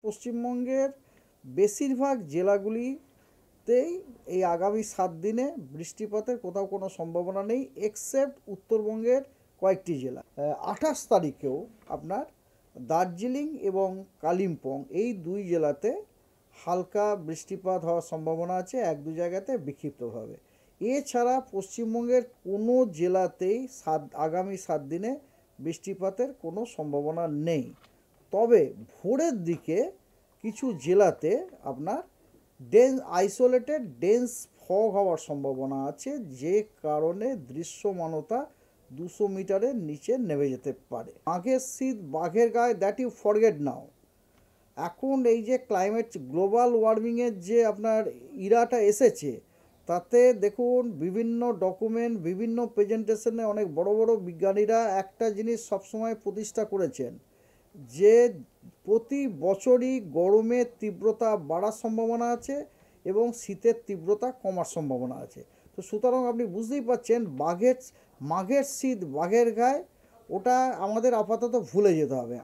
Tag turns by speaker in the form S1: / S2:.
S1: পশ্চিমবঙ্গের বেশিরভাগ জেলাগুলিতেই এই আগামী 7 দিনে বৃষ্টিপাতের কোথাও কোনো সম্ভাবনা নেই, এক্সেপ্ট উত্তরবঙ্গের কয়েকটি জেলা। 28 তারিখেও আপনার দার্জিলিং এবং কালিম্পং এই দুই জেলাতে হালকা বৃষ্টিপাত হওয়ার সম্ভাবনা আছে, এক দু জায়গাতে বিক্ষিপ্তভাবে। এছাড়া পশ্চিমবঙ্গের কোনো জেলাতেই আগামী 7 দিনে বৃষ্টিপাতের কোনো সম্ভাবনা নেই। তবে ভোরের দিকে কিছু জেলাতে আপনার আইসোলেটেড ডেন্স ফগ হওয়ার সম্ভাবনা আছে, যে কারণে দৃশ্যমানতা 200 মিটারের নিচে নেমে যেতে পারে। মাঘের শীত বাঘের গায়ে, দ্যাট ইউ ফরগেট নাও। এখন এই যে ক্লাইমেট গ্লোবাল ওয়ার্মিংয়ের যে আপনার ইরাটা এসেছে, তাতে দেখুন বিভিন্ন ডকুমেন্ট, বিভিন্ন প্রেজেন্টেশনে অনেক বড় বড় বিজ্ঞানীরা একটা জিনিস সবসময় প্রতিষ্ঠা করেছেন, যে প্রতি বছরই গরমের তীব্রতা বাড়ার সম্ভাবনা আছে এবং শীতের তীব্রতা কমার সম্ভাবনা আছে। তো সুতরাং আপনি বুঝতেই পারছেন মাঘের শীত বাঘের গায়ে, ওটা আমাদের আপাতত ভুলে যেতে হবে।